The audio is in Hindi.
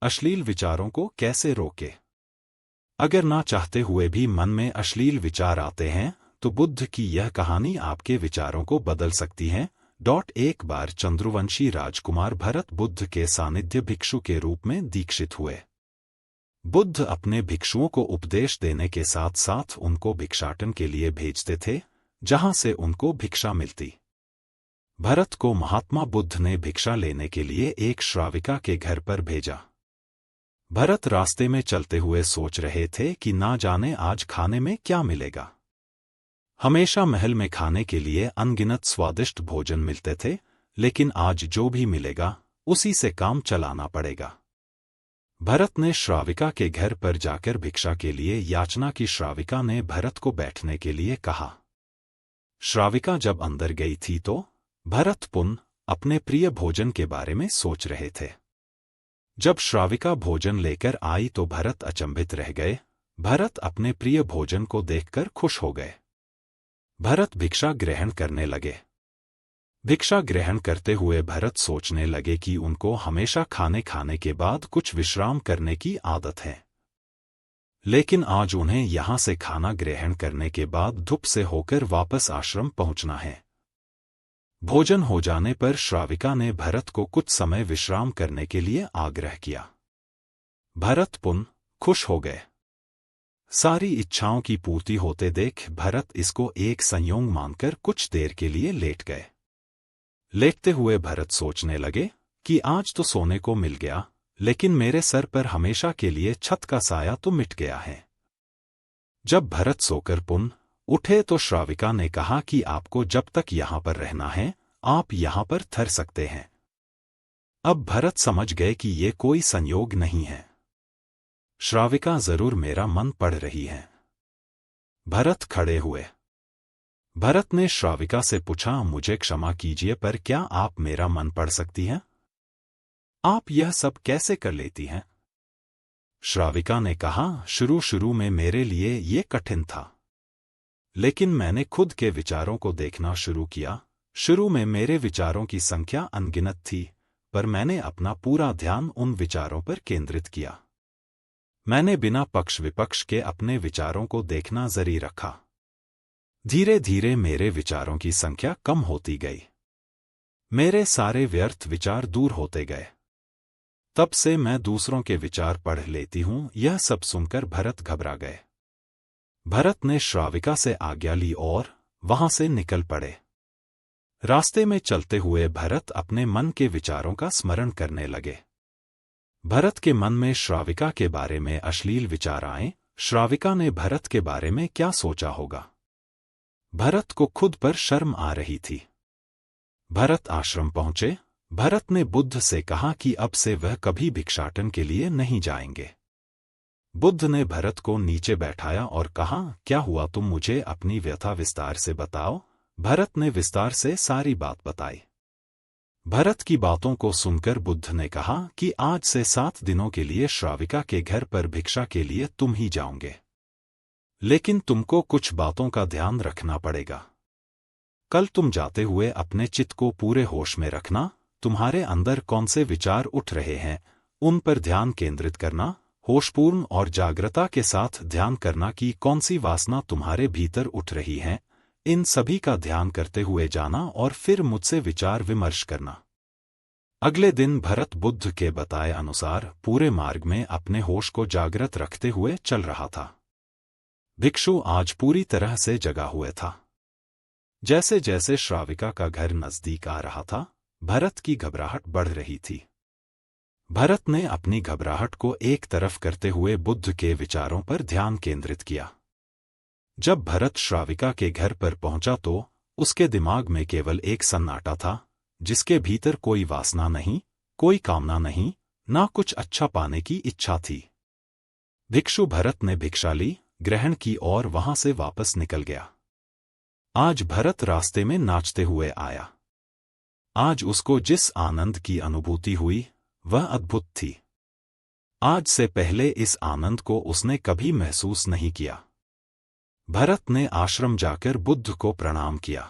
अश्लील विचारों को कैसे रोके। अगर ना चाहते हुए भी मन में अश्लील विचार आते हैं तो बुद्ध की यह कहानी आपके विचारों को बदल सकती है। एक बार चंद्रवंशी राजकुमार भरत बुद्ध के सानिध्य भिक्षु के रूप में दीक्षित हुए। बुद्ध अपने भिक्षुओं को उपदेश देने के साथ साथ उनको भिक्षाटन के लिए भेजते थे, जहां से उनको भिक्षा मिलती। भरत को महात्मा बुद्ध ने भिक्षा लेने के लिए एक श्राविका के घर पर भेजा। भरत रास्ते में चलते हुए सोच रहे थे कि ना जाने आज खाने में क्या मिलेगा। हमेशा महल में खाने के लिए अनगिनत स्वादिष्ट भोजन मिलते थे, लेकिन आज जो भी मिलेगा उसी से काम चलाना पड़ेगा। भरत ने श्राविका के घर पर जाकर भिक्षा के लिए याचना की। श्राविका ने भरत को बैठने के लिए कहा। श्राविका जब अंदर गई थी तो भरत पुनः अपने प्रिय भोजन के बारे में सोच रहे थे। जब श्राविका भोजन लेकर आई तो भरत अचंभित रह गए। भरत अपने प्रिय भोजन को देखकर खुश हो गए। भरत भिक्षा ग्रहण करने लगे। भिक्षा ग्रहण करते हुए भरत सोचने लगे कि उनको हमेशा खाने के बाद कुछ विश्राम करने की आदत है, लेकिन आज उन्हें यहां से खाना ग्रहण करने के बाद धूप से होकर वापस आश्रम पहुंचना है। भोजन हो जाने पर श्राविका ने भरत को कुछ समय विश्राम करने के लिए आग्रह किया। भरत पुनः खुश हो गए। सारी इच्छाओं की पूर्ति होते देख भरत इसको एक संयोग मानकर कुछ देर के लिए लेट गए। लेटते हुए भरत सोचने लगे कि आज तो सोने को मिल गया, लेकिन मेरे सर पर हमेशा के लिए छत का साया तो मिट गया है। जब भरत सोकर पुनः उठे तो श्राविका ने कहा कि आपको जब तक यहां पर रहना है आप यहां पर ठहर सकते हैं। अब भरत समझ गए कि ये कोई संयोग नहीं है। श्राविका जरूर मेरा मन पढ़ रही है। भरत खड़े हुए। भरत ने श्राविका से पूछा, मुझे क्षमा कीजिए पर क्या आप मेरा मन पढ़ सकती हैं? आप यह सब कैसे कर लेती हैं? श्राविका ने कहा, शुरू में मेरे लिए ये कठिन था, लेकिन मैंने खुद के विचारों को देखना शुरू किया। शुरू में मेरे विचारों की संख्या अनगिनत थी, पर मैंने अपना पूरा ध्यान उन विचारों पर केंद्रित किया। मैंने बिना पक्ष विपक्ष के अपने विचारों को देखना जारी रखा। धीरे धीरे मेरे विचारों की संख्या कम होती गई। मेरे सारे व्यर्थ विचार दूर होते गए। तब से मैं दूसरों के विचार पढ़ लेती हूं। यह सब सुनकर भरत घबरा गए। भरत ने श्राविका से आज्ञा ली और वहां से निकल पड़े। रास्ते में चलते हुए भरत अपने मन के विचारों का स्मरण करने लगे। भरत के मन में श्राविका के बारे में अश्लील विचार आए। श्राविका ने भरत के बारे में क्या सोचा होगा? भरत को खुद पर शर्म आ रही थी। भरत आश्रम पहुंचे। भरत ने बुद्ध से कहा कि अब से वह कभी भिक्षाटन के लिए नहीं जाएंगे। बुद्ध ने भरत को नीचे बैठाया और कहा, क्या हुआ, तुम मुझे अपनी व्यथा विस्तार से बताओ। भरत ने विस्तार से सारी बात बताई। भरत की बातों को सुनकर बुद्ध ने कहा कि आज से 7 दिनों के लिए श्राविका के घर पर भिक्षा के लिए तुम ही जाओगे, लेकिन तुमको कुछ बातों का ध्यान रखना पड़ेगा। कल तुम जाते हुए अपने चित्त को पूरे होश में रखना। तुम्हारे अंदर कौन से विचार उठ रहे हैं उन पर ध्यान केंद्रित करना। होशपूर्ण और जागृता के साथ ध्यान करना कि कौन सी वासना तुम्हारे भीतर उठ रही है। इन सभी का ध्यान करते हुए जाना और फिर मुझसे विचार विमर्श करना। अगले दिन भरत बुद्ध के बताए अनुसार पूरे मार्ग में अपने होश को जागृत रखते हुए चल रहा था। भिक्षु आज पूरी तरह से जगा हुए था। जैसे जैसे श्राविका का घर नजदीक आ रहा था, भरत की घबराहट बढ़ रही थी। भरत ने अपनी घबराहट को एक तरफ करते हुए बुद्ध के विचारों पर ध्यान केंद्रित किया। जब भरत श्राविका के घर पर पहुंचा तो उसके दिमाग में केवल एक सन्नाटा था, जिसके भीतर कोई वासना नहीं, कोई कामना नहीं, ना कुछ अच्छा पाने की इच्छा थी। भिक्षु भरत ने भिक्षा ली, ग्रहण की और वहां से वापस निकल गया। आज भरत रास्ते में नाचते हुए आया। आज उसको जिस आनंद की अनुभूति हुई वह अद्भुत थी। आज से पहले इस आनंद को उसने कभी महसूस नहीं किया। भरत ने आश्रम जाकर बुद्ध को प्रणाम किया।